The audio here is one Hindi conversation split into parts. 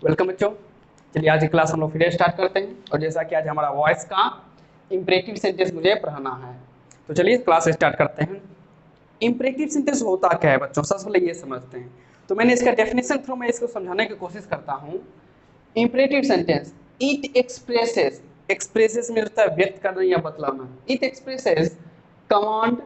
वेलकम बच्चों। चलिए आज की क्लास हम लोग फिर स्टार्ट करते हैं और जैसा कि आज हमारा वॉइस का इंपरेटिव सेंटेंस मुझे पढ़ाना है, तो चलिए क्लास स्टार्ट करते हैं। इंपरेटिव सेंटेंस होता क्या है बच्चों, सबसे पहले ये समझते हैं। तो मैंने इसका डेफिनेशन थ्रू मैं इसको समझाने की कोशिश करता हूँ। Imperative sentence it expresses, expresses में होता है व्यक्त करना या बतलाना। It expresses command,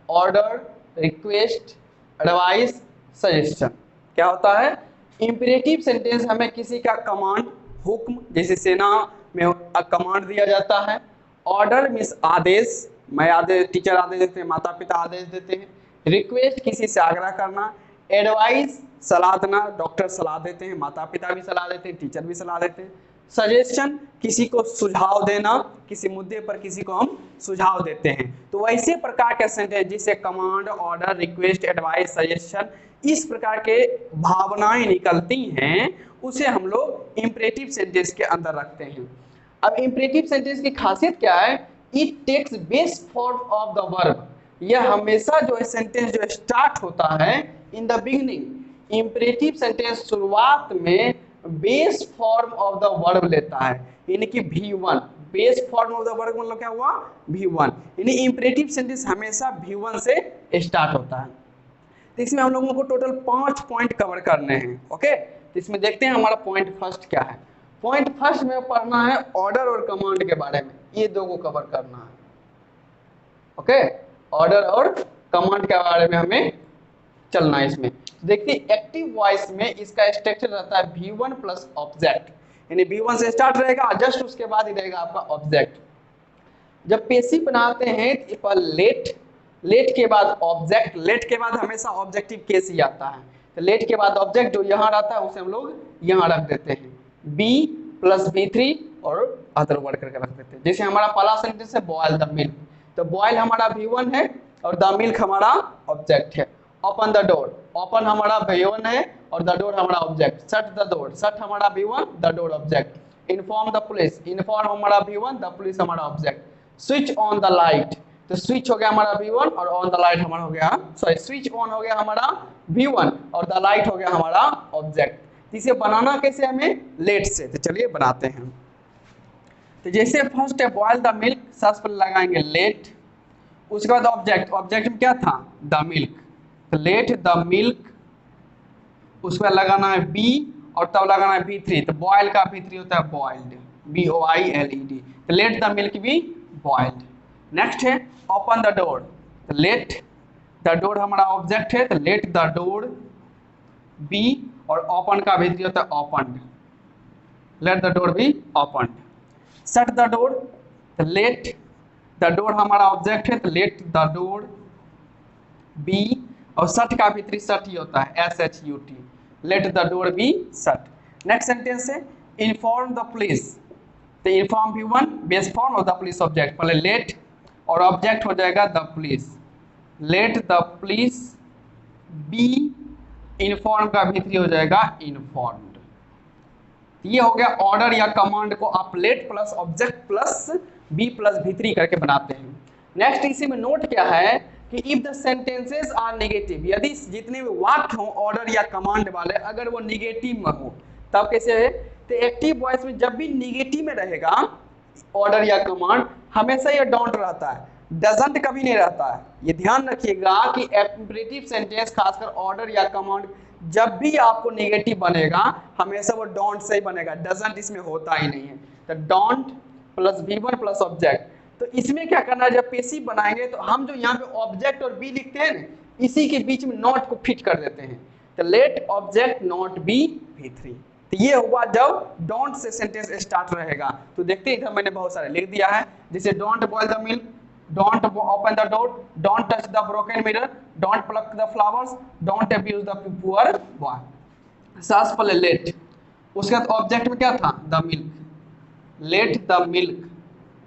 order, request, advice, suggestion. क्या होता है? इंपरेटिव सेंटेंस हमें किसी का कमांड, हुक्म, जैसे सेना में कमांड दिया जाता है। ऑर्डर मीन्स आदेश, मैं आदेश, टीचर आदेश देते हैं, माता पिता आदेश देते हैं। रिक्वेस्ट किसी से आग्रह करना। एडवाइस सलाह देना, डॉक्टर सलाह देते हैं, माता पिता भी सलाह देते हैं, टीचर भी सलाह देते हैं। सजेशन किसी को सुझाव देना, किसी मुद्दे पर किसी को हम सुझाव देते हैं। तो वैसे प्रकार के सेंटेंस जिसे command, order, request, advice, suggestion इस प्रकार के भावनाएं निकलती हैं, उसे हम लोग इंपरेटिव सेंटेंस के अंदर रखते हैं। अब इंपरेटिव सेंटेंस की खासियत क्या है? It tax base form of the verb. यह हमेशा जो सेंटेंस जो स्टार्ट होता है in the beginning, imperative sentence शुरुआत में base form of the verb लेता है, यानी कि V1। Base form of the verb मतलब क्या हुआ? V1। यानी इंपरेटिव सेंटेंस हमेशा V1 से स्टार्ट होता है। तो इसमें हम लोगों को टोटल 5 पॉइंट कवर करने हैं। ओके, तो इसमें देखते हैं हमारा पॉइंट फर्स्ट क्या है। पॉइंट फर्स्ट में पढ़ना है ऑर्डर और कमांड के बारे में, ये दो को कवर करना है। ओके, ऑर्डर और कमांड के बारे में हमें चलना है। इसमें देखिए एक्टिव वॉइस में इसका स्ट्रक्चर रहता है V1 प्लस ऑब्जेक्ट, यानी V1 से स्टार्ट रहेगा, जस्ट उसके बाद ही रहेगा आपका ऑब्जेक्ट। जब पेसिव बनाते हैं तो लेट, लेट के बाद ऑब्जेक्ट, लेट के बाद हमेशा ऑब्जेक्टिव केस ही आता है। तो लेट के बाद ऑब्जेक्ट जो यहाँ रहता है उसे हम लोग यहाँ रख देते हैं, B प्लस B3 और अदर वर्ड करके रख देते हैं। जैसे हमारा पहला सेंटेंस है बॉयल द मिल्क, तो बॉयल हमारा V1 है और द मिल्क हमारा ऑब्जेक्ट है। ओपन द डोर, ओपन हमारा V1 है और द डोर हमारा object. Shut the door, shut हमारा V1, the door object. Inform the police, inform हमारा V1, द पुलिस हमारा object. Switch on the light, तो स्विच हो गया हमारा V1 और ऑन द लाइट हमारा हो गया, सॉरी स्विच ऑन हो गया हमारा V1 और द लाइट हो गया हमारा ऑब्जेक्ट। इसे बनाना कैसे? हमें लेट से, तो चलिए बनाते हैं। तो जैसे फर्स्ट है बॉयल द मिल्क, सबसे पहले लगाएंगे लेट, उसके बाद ऑब्जेक्ट, ऑब्जेक्ट में क्या था? द मिल्क, तो लेट द मिल्क, उसके बाद लगाना है बी और तब लगाना है B3, तो बॉयल का B3 होता है बॉइल्ड, BOILED, तो let the milk be boiled. Next है ओपन द डोर, तो लेट द डोर हमारा ऑब्जेक्ट है, तो लेट द डोर बी और ओपन का B3 होता है opened, let the door be opened. Shut the door, तो लेट द डोर हमारा ऑब्जेक्ट है, तो लेट द डोर बी और शट का B3 शट ही होता है SHUT, let the door be shut. Next sentence है इन्फॉर्म द पुलिस, तो inform V1 base form of the police object, पहले लेट और ऑब्जेक्ट हो जाएगा the police, let the police be, inform का B3 हो जाएगा इन्फॉर्म्ड। ये हो गया ऑर्डर या कमांड को आप late plus object plus B plus V3 करके बनाते हैं। नेक्स्ट इसी में नोट क्या है कि if the sentences are negative, यदि जितने भी वाक्य हो ऑर्डर या कमांड वाले अगर वो निगेटिव में हो तब कैसे है? तो एक्टिव वॉइस में जब भी निगेटिव में रहेगा ऑर्डर या कमांड, हमेशा ये डोंट रहता है, डजंट कभी नहीं रहता है। ये ध्यान रखिएगा कि इंपरेटिव सेंटेंस खासकर ऑर्डर या कमांड जब भी आपको नेगेटिव बनेगा हमेशा वो डोंट से ही बनेगा, डजंट इसमें होता ही नहीं है। तो don't plus V1 plus object, तो इसमें क्या करना है? जब पेसिव बनाएंगे तो हम जो यहाँ पे ऑब्जेक्ट और बी लिखते हैं ना, इसी के बीच में नॉट को फिट कर देते हैं, तो let object not be V3। तो ये हुआ जब डोंट से सेंटेंस स्टार्ट रहेगा। तो देखते हैं इधर मैंने बहुत सारे लिख दिया है, जैसे don't boil the milk, don't open the door, don't touch the broken mirror, don't pluck the flowers, don't abuse the poor boy. सास पहले लेट, उसके बाद ऑब्जेक्ट में क्या था? The milk, let the milk,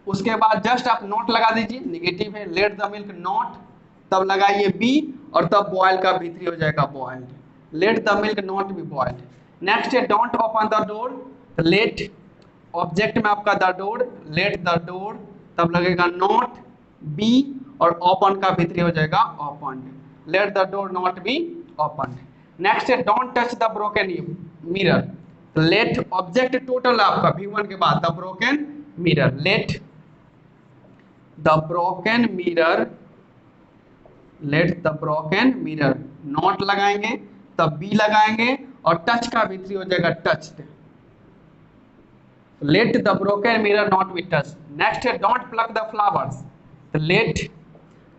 उसके बाद जस्ट आप नोट लगा दीजिए, नेगेटिव है, लेट द मिल्क नॉट, तब लगाइए बी और तब बॉयल का B3 हो जाएगा boiled, let the milk not be boiled. Next है don't open the door, let object में आपका the door, let the door, तब लगेगा नॉट बी और ओपन का B3 हो जाएगा opened, let the door not be opened. Next है don't touch the broken mirror, let object total आपका V1 के बाद the broken mirror, let the broken mirror, let the broken mirror, not लगाएंगे तब बी लगाएंगे और टच का V3 हो जाएगा touched, let the broken mirror not be touch. Next है डोंट प्लक द फ्लावर्स, तो लेट,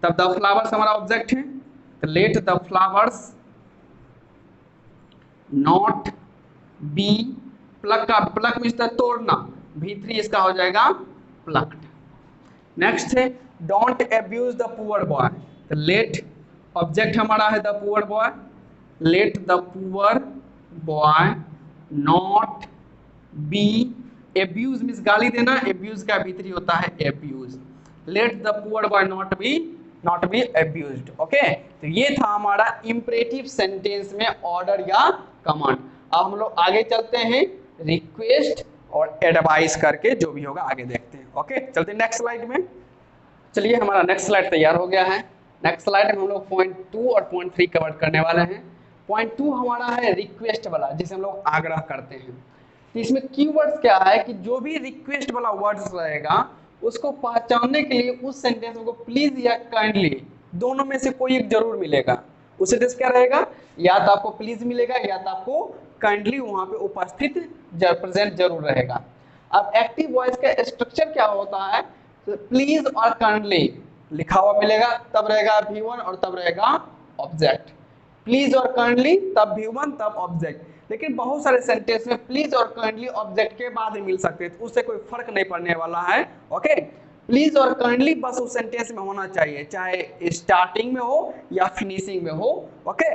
तब द फ्लावर्स हमारा ऑब्जेक्ट है, तो let the flowers not be pluck का, प्लक मीन्स तोड़ना, V3 इसका हो जाएगा प्लक्ड। नेक्स्ट है don't abuse the poor boy, तो लेट ऑब्जेक्ट हमारा है the poor boy, let the poor boy not be abuse means गाली देना, एब्यूज का V3 होता है abuse, let the poor boy not be abused. Okay, तो ये था हमारा इंपरेटिव सेंटेंस में ऑर्डर या कमांड। अब हम लोग आगे चलते हैं, रिक्वेस्ट और एडवाइस करके जो भी होगा आगे देखते हैं। ओके, चलते हैं नेक्स्ट स्लाइड में। चलिए हमारा नेक्स्ट स्लाइड तैयार हो गया है। नेक्स्ट स्लाइड में हम लोग पॉइंट 2 और पॉइंट 3 कवर करने वाले हैं। पॉइंट 2 हमारा है रिक्वेस्ट वाला, जिसे हम लोग आग्रह करते हैं। तो इसमें कीवर्ड्स क्या है कि जो भी रिक्वेस्ट वाला वर्ड्स रहेगा उसको पहचानने के लिए उस सेंटेंस को प्लीज या काइंडली दोनों में से कोई एक जरूर मिलेगा। उस सेंटेंस क्या रहेगा, या तो आपको प्लीज मिलेगा या तो आपको काइंडली वहां पे उपस्थित प्रेजेंट जरूर रहेगा। अब एक्टिव वॉइस का स्ट्रक्चर क्या होता है, तो प्लीज और काइंडली लिखा हुआ मिलेगा, तब रहेगा V1 और तब रहेगा ऑब्जेक्ट, प्लीज और काइंडली तब V1 तब ऑब्जेक्ट। लेकिन बहुत सारे सेंटेंस में प्लीज और काइंडली ऑब्जेक्ट के बाद ही मिल सकते हैं, तो उससे कोई फर्क नहीं पड़ने वाला है। ओके, प्लीज और काइंडली बस उस सेंटेंस में होना चाहिए, चाहे स्टार्टिंग में हो या फिनिशिंग में हो। ओके,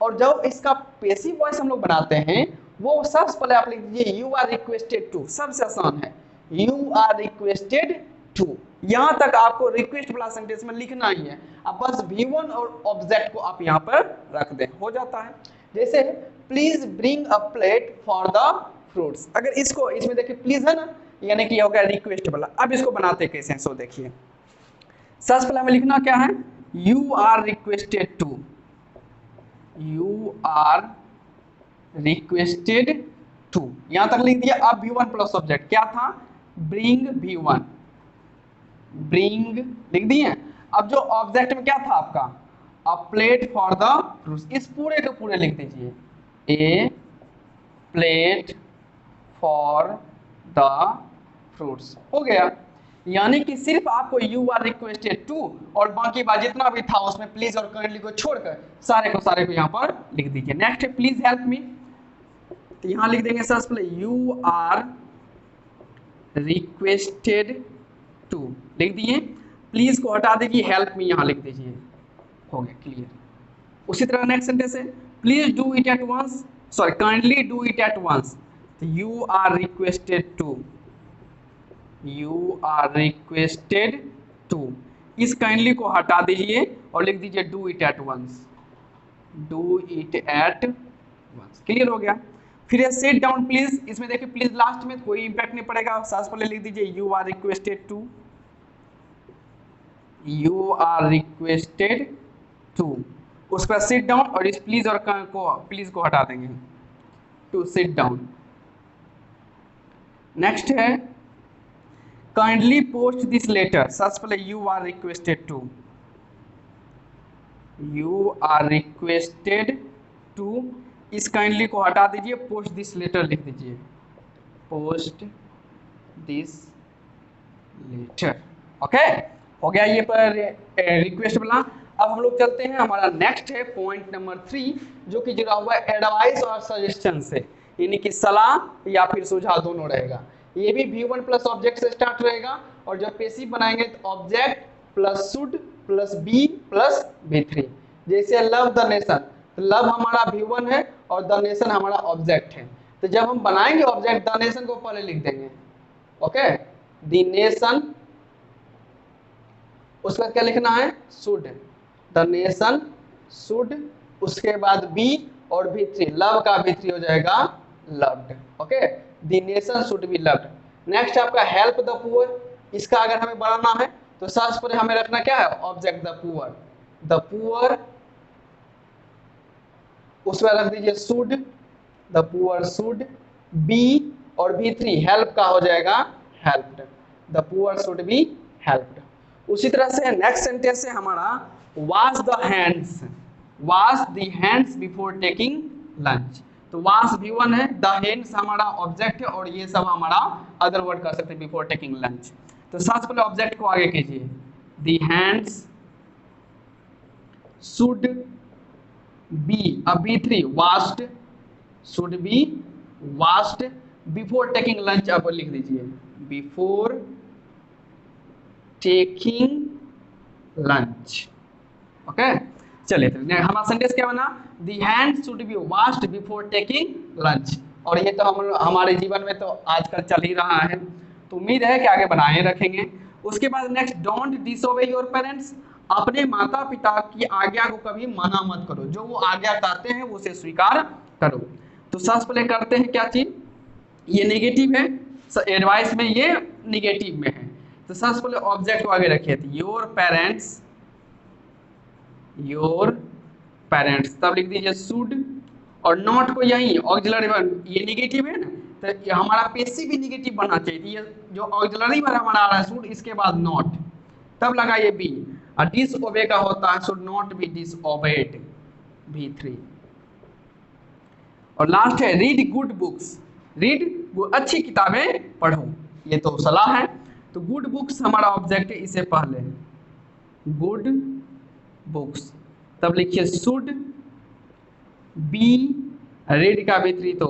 और जब इसका पैसिव वॉइस हम लोग बनाते हैं, वो सबसे पहले आप लिख दीजिए यू आर रिक्वेस्टेड टू, सबसे आसान है, यू आर रिक्वेस्टेड टू। यहां तक आपको रिक्वेस्ट वाला सेंटेंस में लिखना ही है, अब बस V1 और ऑब्जेक्ट को आप यहां पर रख दें, हो जाता है। जैसे please bring a plate for the fruits, अगर इसको इसमें देखिए प्लीज है ना, यानी कि हो गया रिक्वेस्ट वाला। अब इसको बनाते कैसे, सो देखिए सबसे पहले हमें लिखना क्या है, you are requested to, you are requested to, यहां तक लिख दिया। अब V1 प्लस ऑब्जेक्ट क्या था, ब्रिंग V1, ब्रिंग लिख दिए। अब जो ऑब्जेक्ट में क्या था आपका, अ प्लेट फॉर द फ्रूट्स, इस पूरे के पूरे लिख दीजिए, ए प्लेट फॉर द फ्रूट्स, हो गया। यानी कि सिर्फ आपको यू आर रिक्वेस्टेड टू और बाकी बात जितना भी था उसमें प्लीज और काइंडली को छोड़कर सारे को यहाँ पर लिख दीजिए। नेक्स्ट है प्लीज हेल्प मी, तो यहाँ लिख देंगे सबसे पहले यू आर रिक्वेस्टेड टू, लिख दिए। प्लीज को हटा दीजिए, हेल्प मी यहाँ लिख दीजिए, हो गया क्लियर। उसी तरह नेक्स्ट सेंटेंस है please do it at once, sorry kindly do it at once, तो you are requested to, you are requested to, इस काइंडली को हटा दीजिए और लिख दीजिए do it at once, do it at once, clear हो गया। फिर है सिट डाउन प्लीज, इसमें देखिए प्लीज लास्ट में कोई इंपैक्ट नहीं पड़ेगा, सबसे पहले लिख दीजिए you are requested to, you are requested to, उस पर सिट डाउन और इस प्लीज और प्लीज को हटा देंगे, टू सिट डाउन। नेक्स्ट है काइंडली पोस्ट दिस लेटर, सबसे पहले you are requested to, you are requested to, इस काइंडली को हटा दीजिए, पोस्ट दिस लेटर लिख दीजिए, पोस्ट दिस लेटर। ओके, हो गया ये पर रिक्वेस्ट वाला। अब हम लोग चलते हैं, हमारा नेक्स्ट है पॉइंट नंबर 3, जो कि जुड़ा हुआ है एडवाइस और सजेशन से, यानी कि सलाह या फिर सुझाव दोनों रहेगा। ये भी V1 प्लस ऑब्जेक्ट से स्टार्ट रहेगा, और जब पैसिव बनाएंगे तो object plus should plus be plus V3। जैसे लव द नेशन, तो लव हमारा V1 है और द नेशन हमारा ऑब्जेक्ट है, तो जब हम बनाएंगे ऑब्जेक्ट द नेशन को पहले लिख देंगे। ओके, द नेशन, उसके बाद क्या लिखना है, शुड, द नेशन शुड, उसके बाद बी और V3, लव का V3 हो जाएगा loved. Okay, the nation should be loved. Next आपका हेल्प द पुअर, इसका अगर हमें बनाना है तो सबसे पहले हमें रखना क्या है, object the poor, the poor, उसमें रख दीजिए should, the poor should be और V3 हेल्प का हो जाएगा helped, the poor should be helped. उसी तरह से नेक्स्ट सेंटेंस है हमारा wash the hands, wash the hands before taking lunch. तो वॉश V1 है, द हैंड्स हमारा ऑब्जेक्ट है और ये सब हमारा अदर वर्ड कर सकते हैं बिफोर टेकिंग लंच। तो सबसे पहले ऑब्जेक्ट को आगे कीजिए, द हैंड्स शुड बी, अब V3 washed should be washed before taking lunch, अब लिख दीजिए बिफोर टेकिंग लंच। ओके चलिए हमारा सेंटेंस क्या बना, दी hand should be washed before taking lunch. और ये तो हम हमारे जीवन में तो आजकल चल ही रहा है, तो उम्मीद है कि आगे बनाए रखेंगे। उसके बाद next, don't disobey your parents, अपने माता पिता की आज्ञा को कभी मना मत करो, जो वो आज्ञा कहते हैं वो उसे स्वीकार करो। तो सबसे पहले करते हैं क्या चीज, ये नेगेटिव है, एडवाइस में ये नेगेटिव में है। तो सबसे पहले ऑब्जेक्ट को आगे रखिए, योर पेरेंट्स, योर पेरेंट्स, तब लिख दीजिए शुड, और नॉट को यही ऑक्सिलरी वर्ब, ये नेगेटिव है ना, तो हमारा पैसिव भी नेगेटिव बनना चाहिए। ये जो ऑक्सिलरी वर्ब हमारा आ रहा है शुड, इसके बाद नॉट, तब लगा ये बी। और डिसओबे का होता है शुड नॉट बी डिसओबेड, V3। और लास्ट है रीड गुड बुक्स, रीड अच्छी किताबें पढ़ो, ये तो सलाह है। तो गुड बुक्स हमारा ऑब्जेक्ट है, इसे पहले गुड बुक्स, तब लिखिए शुड बी, रीड का V3 तो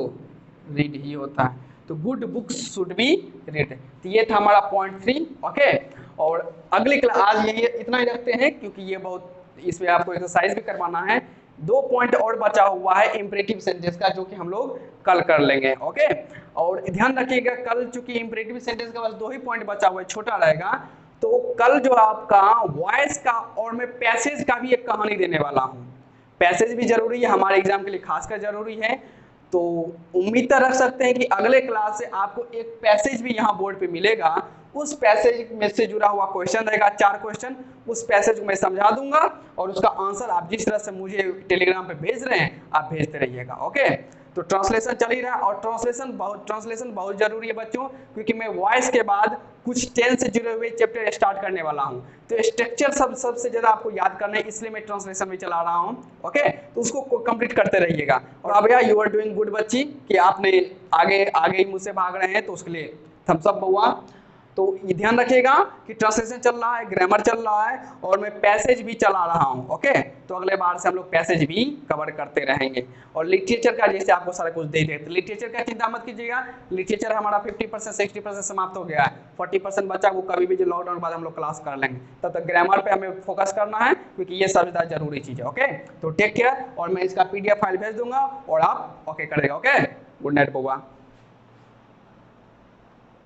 रीड ही होता है, तो good books should be read. तो ये था हमारा पॉइंट 3। ओके, और अगले क्लास आज ये इतना ही रखते हैं क्योंकि ये बहुत, इसमें आपको एक्सरसाइज भी करवाना है। 2 पॉइंट और बचा हुआ है इंपरेटिव सेंटेंस का, जो कि हम लोग कल कर लेंगे। ओके, और ध्यान रखिएगा कल चूंकि इंपरेटिव सेंटेंस का बस 2 ही पॉइंट बचा हुआ है, छोटा रहेगा, तो कल जो आपका वॉइस का और मैं पैसेज का भी एक कहानी देने वाला हूँ। पैसेज भी जरूरी है, हमारे एग्जाम के लिए खासकर जरूरी है। तो उम्मीद रख सकते हैं कि अगले क्लास से आपको एक पैसेज भी यहाँ बोर्ड पे मिलेगा, उस पैसेज में से जुड़ा हुआ क्वेश्चन रहेगा, 4 क्वेश्चन, उस पैसेज को मैं समझा दूंगा और उसका आंसर आप जिस तरह से मुझे टेलीग्राम पे भेज रहे हैं आप भेजते रहिएगा। ओके, तो ट्रांसलेशन चल ही रहा है, और ट्रांसलेशन बहुत जरूरी है बच्चों, क्योंकि मैं वॉइस के बाद कुछ 10 से जुड़े हुए चैप्टर स्टार्ट करने वाला हूं। तो स्ट्रक्चर सबसे ज्यादा आपको याद करना है, इसलिए मैं ट्रांसलेशन में चला रहा हूं। ओके, तो उसको कंप्लीट करते रहिएगा। और अब यार यू आर डूइंग गुड बच्ची, कि आपने आगे ही मुझसे भाग रहे हैं, तो उसके लिए थम्स अप हुआ। तो ये ध्यान रखिएगा कि ट्रांसलेशन चल रहा है, ग्रामर चल रहा है, और मैं पैसेज भी चला रहा हूँ। ओके, तो अगले बार से हम लोग पैसेज भी कवर करते रहेंगे। और लिटरेचर का जैसे आपको सारा कुछ दे देते, लिटरेचर का चिंता मत कीजिएगा, लिटरेचर हमारा 50% 60% समाप्त हो गया है, 40% बच्चा को कभी भी जो लॉकडाउन के बाद हम लोग क्लास कर लेंगे। तब तक ग्रामर पे हमें फोकस करना है, क्योंकि ये सबसे ज़्यादा जरूरी चीज़ है। ओके, तो टेक केयर, और मैं इसका PDF फाइल भेज दूंगा और आप ओके कर देगा। ओके, गुड नाइट बउआ।